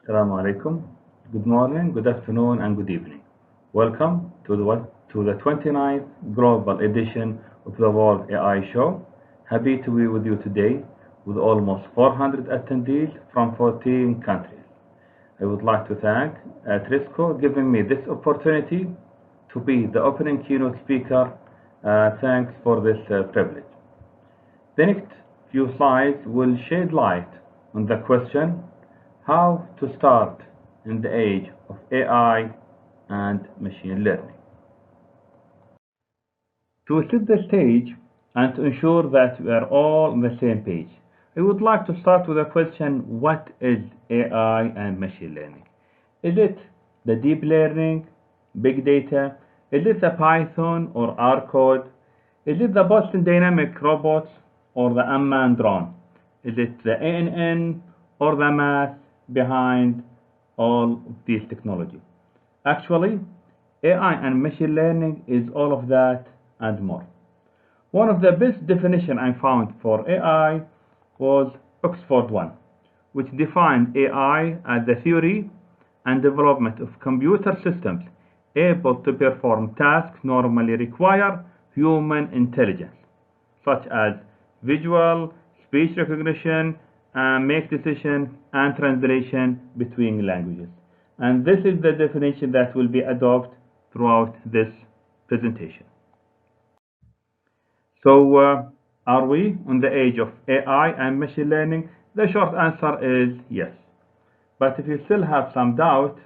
Assalamu alaikum. Good morning, good afternoon, and good evening. Welcome to the 29th global edition of the World AI Show. Happy to be with you today with almost 400 attendees from 14 countries. I would like to thank Trisco giving me this opportunity to be the opening keynote speaker. Thanks for this privilege. The next few slides will shed light on the question how to start in the age of AI and machine learning. To set the stage and to ensure that we are all on the same page, I would like to start with a question: what is AI and machine learning? Is it the deep learning, big data? Is it the Python or R code? Is it the Boston Dynamic robots or the unmanned drone? Is it the ANN or the math behind all of these technology? Actually, AI and machine learning is all of that and more. One of the best definitions I found for AI was Oxford One, which defined AI as the theory and development of computer systems able to perform tasks normally require human intelligence, such as visual, speech recognition, make decisions, and translation between languages. And this is the definition that will be adopted throughout this presentation. So, are we on the age of AI and machine learning? The short answer is yes. But if you still have some doubt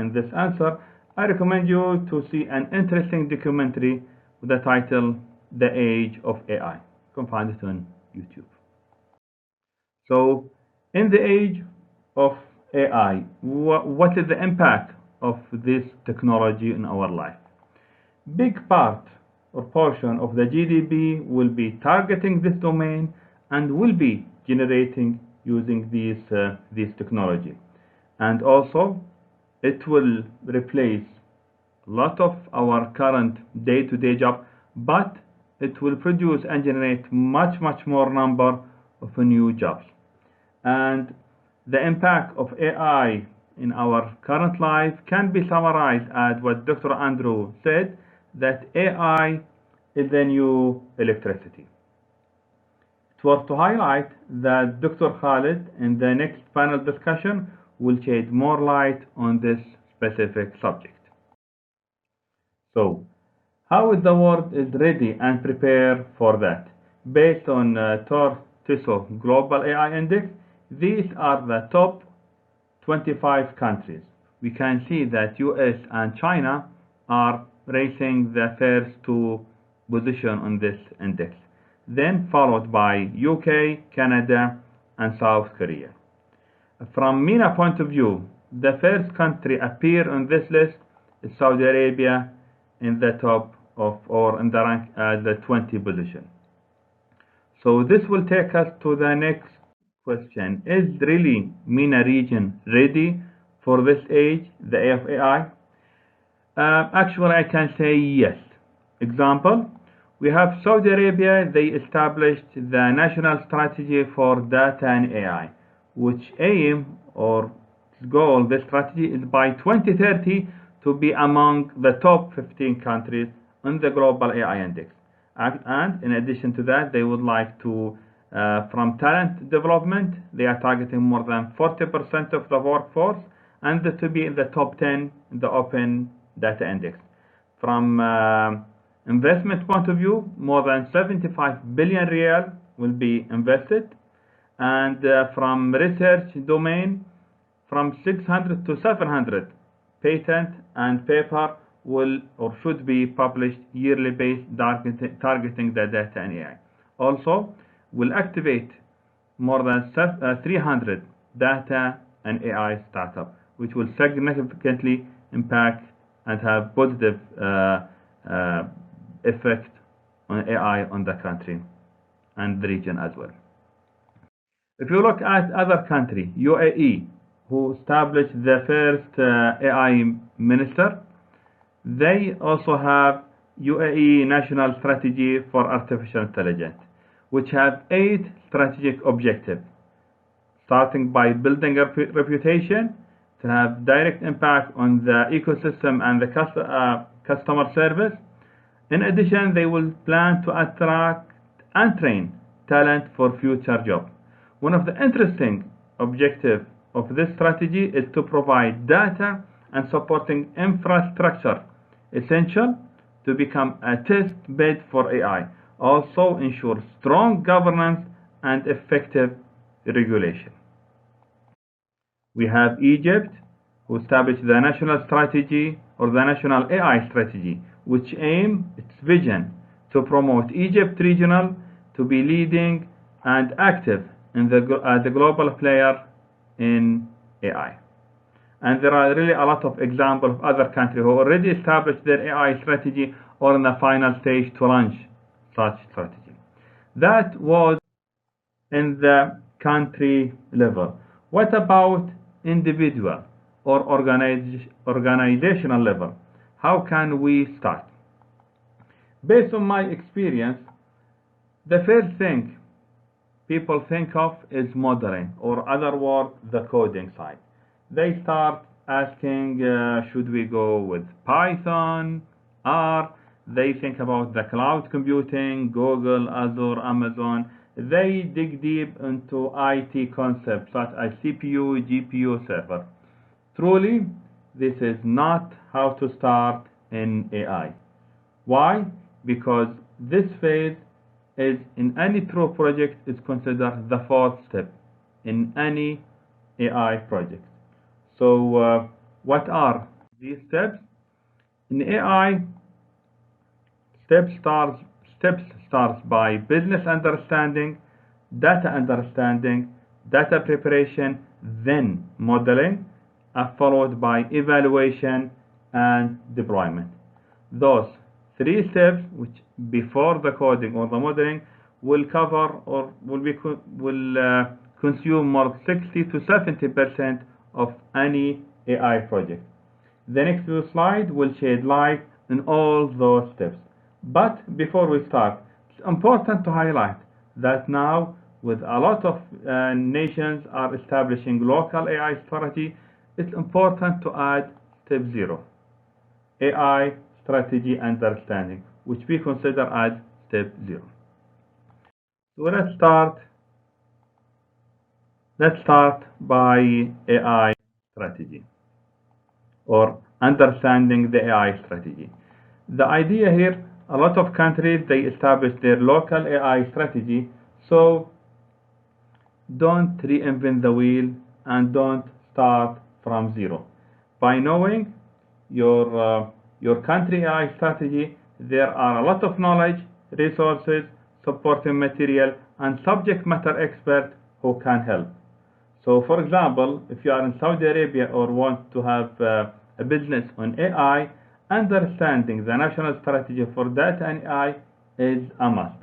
in this answer, I recommend you to see an interesting documentary with the title The Age of AI. You can find it on YouTube. So, in the age of AI, what is the impact of this technology in our life? Big part or portion of the GDP will be targeting this domain and will be generating using this technology. And also, it will replace a lot of our current day-to-day job, but it will produce and generate much more number of new jobs. And the impact of AI in our current life can be summarized as what Dr. Andrew said, that AI is the new electricity. It was to highlight that Dr. Khalid in the next panel discussion will shed more light on this specific subject. So, how is the world is ready and prepared for that? Based on TISO Global AI Index, these are the top 25 countries. We can see that US and China are racing the first two positions on this index, then followed by UK, Canada, and South Korea. From MENA point of view, the first country appear on this list is Saudi Arabia in the top of or in the rank as the 20 position. So this will take us to the next question. Is really MENA region ready for this age, the age of AI? Actually, I can say yes. Example, we have Saudi Arabia. They established the national strategy for data and AI, which aim or goal, the strategy is by 2030 to be among the top 15 countries on the global AI index. And in addition to that, they would like to from talent development, they are targeting more than 40% of the workforce and to be in the top 10 in the open data index. From investment point of view, more than 75 billion real will be invested, and from research domain, from 600 to 700 patent and paper will or should be published yearly based targeting the data and AI. Also, will activate more than 300 data and AI startups, which will significantly impact and have positive effect on AI on the country and the region as well. If you look at other country, UAE, who established the first AI minister, they also have UAE National Strategy for Artificial Intelligence, which have 8 strategic objectives, starting by building a reputation to have direct impact on the ecosystem and the customer service. In addition, they will plan to attract and train talent for future jobs. One of the interesting objectives of this strategy is to provide data and supporting infrastructure essential to become a test bed for AI. Also ensure strong governance and effective regulation. We have Egypt, who established the national strategy or the national AI strategy, which its vision to promote Egypt regional to be leading and active in the global player in AI. And there are really a lot of examples of other countries who already established their AI strategy or in the final stage to launch such strategy. That was in the country level. What about individual or organizational level? How can we start? Based on my experience, the first thing people think of is modeling, or other word, the coding side. They start asking, should we go with Python, R? They think about the cloud computing, Google, Azure, Amazon. They dig deep into IT concepts such as CPU, GPU, server. Truly, this is not how to start in AI. Why? Because this phase is in any true project is considered the fourth step in any AI project. So what are these steps? In AI, steps starts by business understanding, data preparation, then modeling, followed by evaluation and deployment. Those three steps, which before the coding or the modeling, will cover or will consume more 60 to 70% of any AI project. The next few slides will shed light on all those steps. But before we start, it's important to highlight that now, with a lot of nations are establishing local AI strategy, it's important to add step 0, AI strategy understanding, which we consider as step 0. So let's start by AI strategy or understanding the AI strategy. The idea here, a lot of countries, they establish their local AI strategy, so don't reinvent the wheel and don't start from zero. By knowing your country AI strategy, there are a lot of knowledge, resources, supporting material, and subject matter experts who can help. So for example, if you are in Saudi Arabia or want to have a business on AI, understanding the national strategy for data and AI is a must.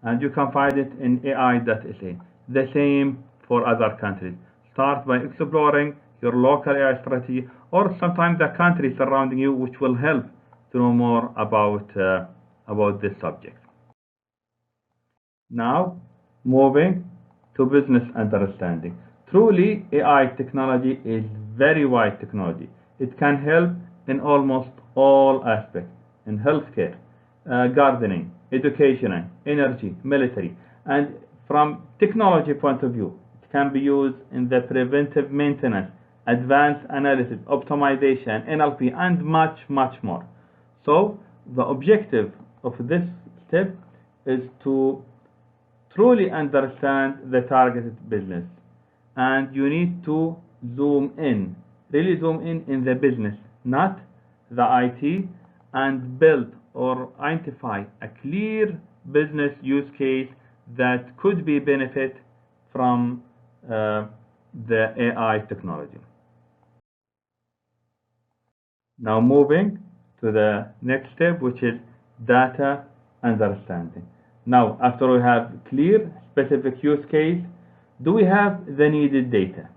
And you can find it in AI.sa. The same for other countries. Start by exploring your local AI strategy or sometimes the country surrounding you, which will help to know more about this subject. Now, moving to business understanding. Truly, AI technology is very wide technology. It can help in almost all aspects, in healthcare, gardening, education, energy, military, and from technology point of view, it can be used in the preventive maintenance, advanced analysis, optimization, NLP, and much, much more. So the objective of this step is to truly understand the targeted business, and you need to really zoom in the business, not the IT, and build or identify a clear business use case that could be benefit from the AI technology. Now moving to the next step, which is data understanding. Now, after we have clear specific use case, do we have the needed data?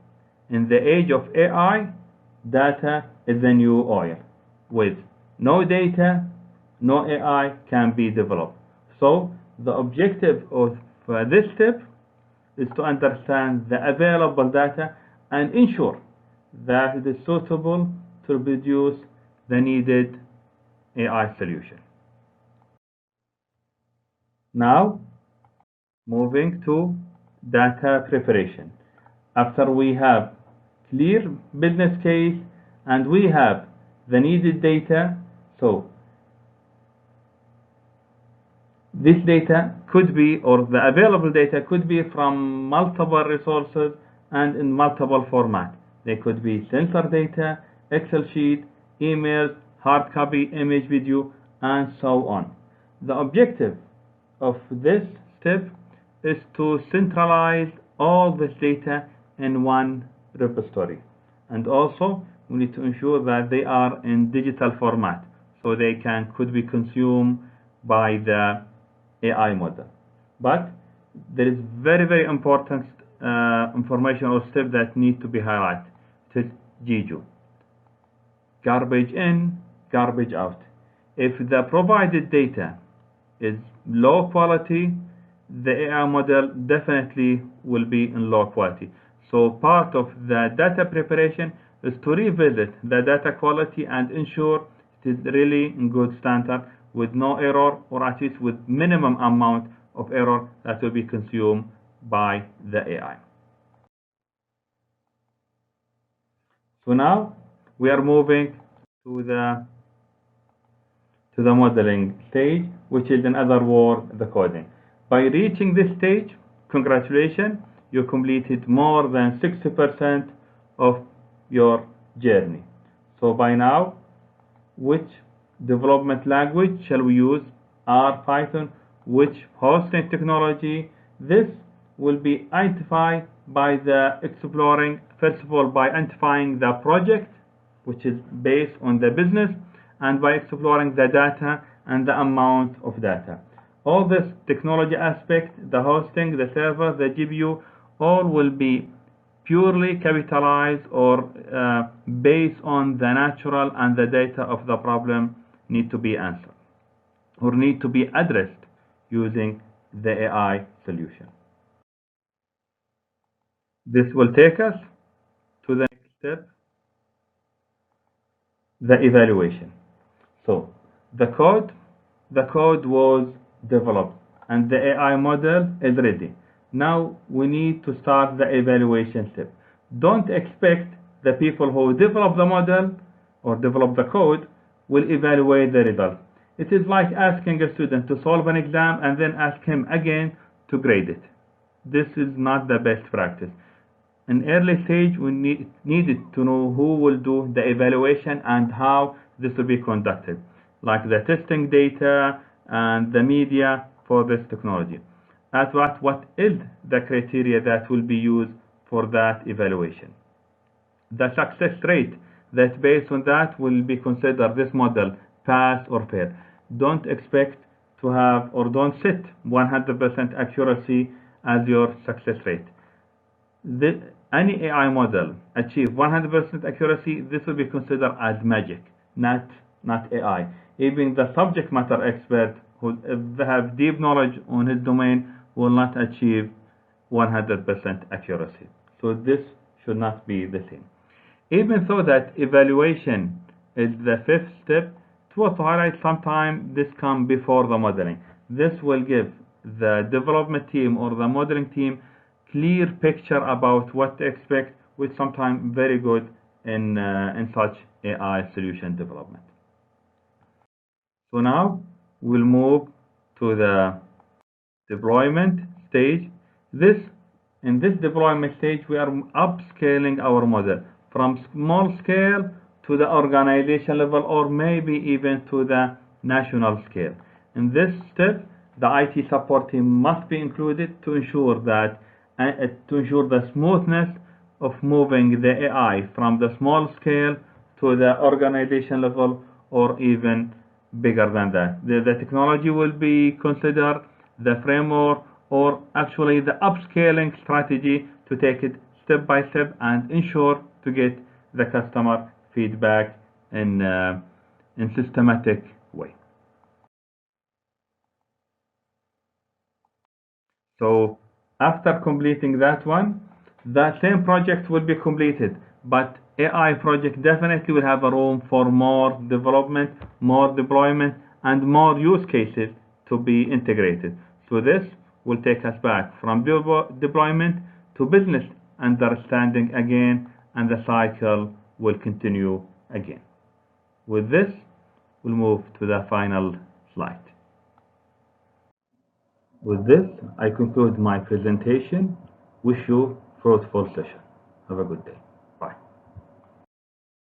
In the age of AI, data is the new oil. With no data, no AI can be developed. So the objective of this step is to understand the available data and ensure that it is suitable to produce the needed AI solution. Now, moving to data preparation. After we have clear business case and we have the needed data, so this data could be, or the available data could be from multiple resources and in multiple formats. They could be sensor data, Excel sheet, emails, hard copy, image, video, and so on. The objective of this step is to centralize all this data in one repository. And also, we need to ensure that they are in digital format so they could be consumed by the AI model. But there is very important information or step that need to be highlighted. It is GIGO. Garbage in, garbage out. If the provided data is low quality, the AI model definitely will be in low quality. So part of the data preparation is to revisit the data quality and ensure it is really in good standard with no error, or at least with minimum amount of error that will be consumed by the AI. So now we are moving to the modeling stage, which is in other words the coding. By reaching this stage, congratulations, you completed more than 60% of your journey. So by now, which development language shall we use? R, Python, which hosting technology? This will be identified by the exploring, first of all, by identifying the project, which is based on the business, and by exploring the data and the amount of data. All this technology aspect, the hosting, the server, the GPU, all will be purely capitalized or based on the natural and the data of the problem need to be answered or need to be addressed using the AI solution. This will take us to the next step, the evaluation. So the code was developed and the AI model is ready. Now we need to start the evaluation step. Don't expect the people who develop the model or develop the code will evaluate the result. It is like asking a student to solve an exam and then ask him again to grade it. This is not the best practice. In early stage, we needed to know who will do the evaluation and how this will be conducted, like the testing data and the media for this technology. As what is the criteria that will be used for that evaluation? The success rate that based on that will be considered this model pass or fail. Don't expect to have or don't set 100% accuracy as your success rate. Any AI model achieve 100% accuracy, this will be considered as magic, not AI. Even the subject matter expert who have deep knowledge on his domain will not achieve 100% accuracy. So this should not be the same. Even though that evaluation is the fifth step, it was to highlight sometime this comes before the modeling. This will give the development team or the modeling team clear picture about what to expect, which sometimes very good in such AI solution development. So now we'll move to the deployment stage. In this deployment stage, we are upscaling our model from small scale to the organization level or maybe even to the national scale. In this step, the IT support team must be included to ensure the smoothness of moving the AI from the small scale to the organization level or even bigger than that. The technology will be considered, the framework, or actually the upscaling strategy to take it step by step and ensure to get the customer feedback in systematic way. So After completing that one, the same project will be completed, but AI project definitely will have a room for more development, more deployment, and more use cases to be integrated. So this will take us back from deployment to business understanding again, and the cycle will continue again. With this, we'll move to the final slide. With this, I conclude my presentation. Wish you fruitful session. Have a good day.